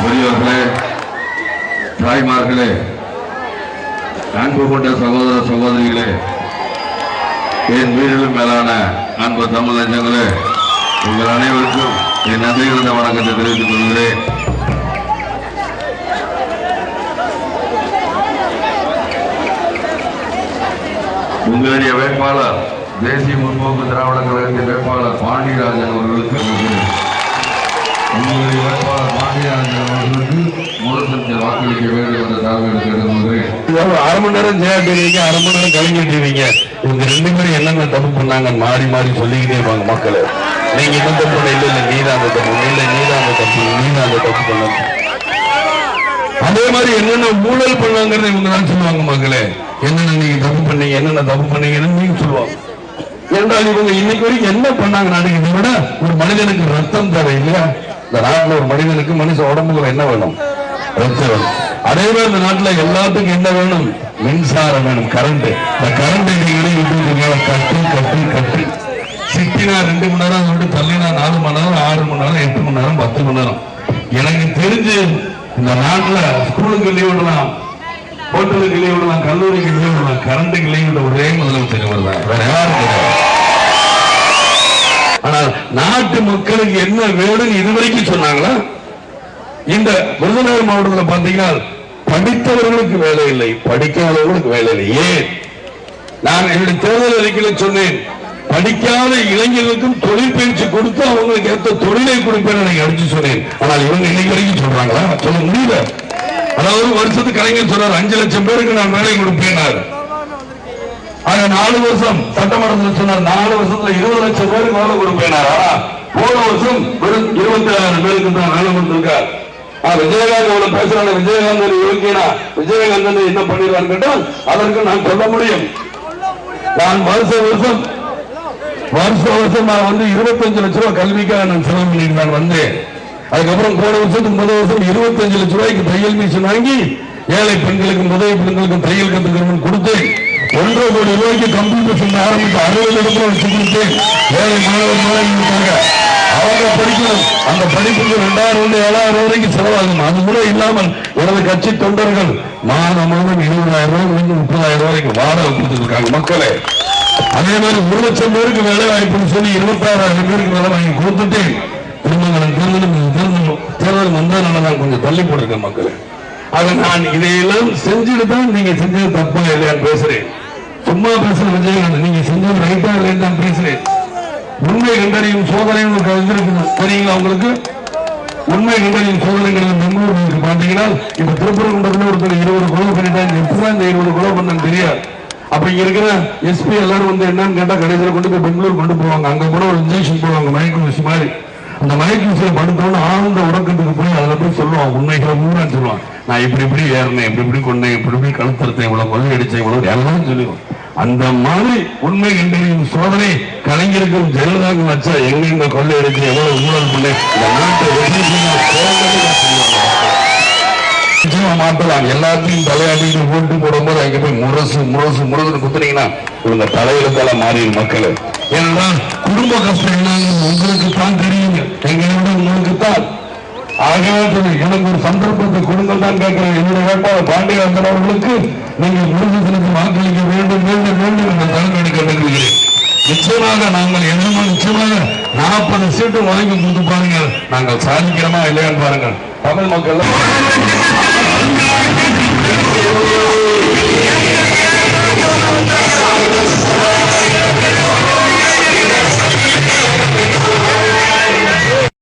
பெரியவர்களே, தாய்மார்களே, அன்பு கொண்ட சகோதர சகோதரிகளே, என் வீரிலும் மேலான அன்பு தமிழ் நெஞ்சங்களே, உங்கள் அனைவருக்கும் என் நன்றி கலந்த வணக்கத்தை தெரிவித்துக் கொள்கிறேன். உங்களுடைய வேட்பாளர் தேசிய முற்போக்கு திராவிட கழகத்தின் வேட்பாளர் பாண்டியராஜன் அவர்களுக்கு உங்களுடைய வேட்பாளர் பாண்டியராஜன் அவர்களுக்கு முதல் வாக்களிக்க வேண்டும் என்ற தகவல் கேட்டுக்கொள்கிறேன். அரை மணி நேரம் ஜெயாட்டிருவீங்க, அரை மணி நேரம் கலைஞட்டிருவீங்க. இவங்க ரெண்டு பேரும் என்னென்ன தப்பு பண்ணாங்க மாறி மாறி சொல்லிக்கிட்டே இருப்பாங்க மக்கள். நீங்க என்ன தப்பு பண்ண, இல்ல இல்ல நீதான் அந்த தப்பு, இல்ல நீதான் அந்த தப்பு, நீதான் அந்த தப்பு பண்ண. அதே மாதிரி என்னென்ன ஊழல் பண்ணாங்கிறத இவங்க தான் சொல்லுவாங்க மக்களே. என்னென்ன நீங்க தப்பு பண்ணீங்க, என்னென்ன தப்பு பண்ணீங்கன்னு நீங்க சொல்லுவாங்க. என்றால் இவங்க இன்னைக்கு வரைக்கும் என்ன பண்ணாங்க நாட்டுக்கு? இதை விட ஒரு மனிதனுக்கு ரத்தம் தேவை இல்லையா? இந்த நாட்டில் ஒரு மனிதனுக்கு மனுஷ உடம்புக்கு என்ன வேணும்? ரத்தம் வேணும். அதே மாதிரி இந்த நாட்டில் எல்லாத்துக்கும் என்ன வேணும்? மின்சாரம் வேணும், கரண்ட். இந்த கரண்ட் கட்டி கட்டி கட்டி சிட்டினா 2 மணி நேரம் சொல்லிட்டு தள்ளினா 4 மணி நேரம், 6 மணி நேரம், 8 மணி நேரம், 10 மணி நேரம். எனக்கு தெரிஞ்சு இந்த நாட்டில் ஸ்கூலுக்கு லீவ் விடலாம், ஹோட்டலுக்கு லீவ் விடலாம், கல்லூரிக்கு லீவ் விடலாம், கரண்ட்டுக்கு லீவ் விட ஒரே முதலமைச்சர் வருதான், வேற யாரும் கிடையாது. ஆனால் நாட்டு மக்களுக்கு என்ன வேணும்னு இதுவரைக்கும் சொன்னாங்களா? இந்த விருதுநகர் மாவட்டத்தில் பார்த்தீங்கன்னா படித்தவர்களுக்கு வேலை இல்லை, படிக்காதவர்களுக்கு வேலை இல்லை. ஏன்? நான் என்னுடைய தேர்தல் அறிக்கையில் சொன்னேன், படிக்காத இளைஞர்களுக்கும் தொழில் பயிற்சி கொடுத்து அவங்களுக்கு ஏற்ற தொழிலை கொடுப்பேன் அடிச்சு சொன்னேன். ஆனால் இவங்க இன்னைக்கு வரைக்கும் சொல்றாங்களா? சொல்ல முடியல. அதாவது வருஷத்துக்கு கலைஞர் சொல்றாரு 5 லட்சம் பேருக்கு நான் வேலை கொடுப்பேன். 4 வருஷம் சட்டமன்றத்தில் சொன்னார் 4 வருஷத்துல 20 லட்சம் பேருக்கு வேலை கொடுப்பேன். போன வருஷம் வெறும் 26 பேருக்கு தான் வேலை கொடுத்திருக்கார். விஜயகாந்த் அவ்வளவு பேசுறாங்க, விஜயகாந்த் யோகியனா, விஜயகாந்த் என்ன பண்ணிடுவார் கேட்டால் அதற்கு நான் சொல்ல முடியும். நான் வருஷம் நான் 25 லட்சம் ரூபாய் கல்விக்காக நான் செலவு பண்ணிட்டு நான் வந்தேன். அதுக்கப்புறம் போன வருஷத்துக்கு முதல் வருஷம் 25 லட்சம் ரூபாய்க்கு தையல் மிஷின் வாங்கி ஏழை பெண்களுக்கும் உதவி பெண்களுக்கும் தையல் கத்துக்கணும்னு கொடுத்தேன். 1.5 கோடி ரூபாய்க்கு கம்ப்யூட்டர் சென்டர் ஆரம்பித்து 60 இடத்துல வச்சு கொடுத்தேன். ஏழை மாணவர்களுக்காக அவங்க படிக்கணும். அந்த படிப்புக்கு 2000 7,000 வரைக்கும் செலவாகும். அது கூட இல்லாமல் எனது கட்சி தொண்டர்கள் மாதம் 20,000 ரூபாய் 30,000 ரூபாய்க்கு வாடகை கொடுத்துருக்காங்க மக்களே. அதே மாதிரி 1 லட்சம் பேருக்கு வேலை வாய்ப்புன்னு சொல்லி 26,000 பேருக்கு வேலை வாங்கி கொடுத்துட்டேன். தேர்தல் வந்ததுனாலதான் கொஞ்சம் தள்ளி போட்டிருக்கேன் மக்களே. ஆக நான் இதையெல்லாம் செஞ்சுட்டு தான் நீங்க செஞ்சது தப்பா இல்லையான்னு பேசுறேன். சும்மா பேசுற விஜயகாந்த் நீங்க செஞ்சது ரைட்டா இல்லைன்னு தான் பேசுறேன். உண்மை கண்டறியும் சோதனையும் இருக்குது தெரியுங்களா உங்களுக்கு? உண்மை கண்டறியும் சோதனைகள் பெங்களூர் பாத்தீங்கன்னா இப்ப திருப்பரங்குன்றத்துல ஒருத்தர் 20 கொலை பண்ணிட்டாங்க. எப்பதான் இந்த 20 கொலை பண்ணான்னு தெரியாது. அப்ப இங்க இருக்கிற எஸ்பி எல்லாரும் என்னன்னு கேட்டா கடைசியில் கொண்டு போய் பெங்களூர் கொண்டு போவாங்க. அங்க கூட ஒரு இன்ஜெக்ஷன் போடுவாங்க மயக்க ஊசி மாதிரி. அந்த மயக்க ஊசியை படுத்தோன்னு ஆழ்ந்த உடக்கத்துக்கு போய் அதுல போய் சொல்லுவாங்க, உண்மைகளை மூணான்னு சொல்லுவாங்க. நான் இப்படி ஏறினேன், இப்படி கொண்டேன், இப்படி கழுத்தறுத்தேன், இவ்வளவு கொள்ளை அடிச்சேன், இவ்வளவு எல்லாம் சொல்லுவோம். அந்த மாதிரி உண்மை கண்டறியும் சோதனை கலைஞருக்கும் ஜெயலலிதாவுக்கும் வச்சா எங்க கொள்ளை அடிச்சு எவ்வளவு ஊழல் பண்ண இந்த நாட்டை மாற்றலாம். எல்லாத்தையும் தலையாட்டிட்டு போட்டு போடும்போது அங்க போய் முரசு குத்துனீங்கன்னா இவங்க தலையில மாறிடும் மக்கள். ஏன்னா குடும்ப கஷ்டம் என்னன்னு உங்களுக்கு தான் தெரியுங்க, எங்களோட உங்களுக்கு தான். ஆகவே எனக்கு ஒரு சந்தர்ப்பத்தை கொடுங்கள் தான் கேட்கிறேன். என்னுடைய வேட்பாளர் பாண்டியராஜன் அவர்களுக்கு நீங்கள் முருகத்திற்கு வாக்களிக்க வேண்டும் வேண்டும் வேண்டும் என்ற தலைமையை கேட்டுக்கிறேன். நிச்சயமாக நாங்கள் என்னமோ நிச்சயமாக 40 சீட்டு வாங்கி கொடுத்து பாருங்கள், நாங்கள் சாதிக்கிறோமா இல்லையான்னு பாருங்கள். தமிழ் மக்கள்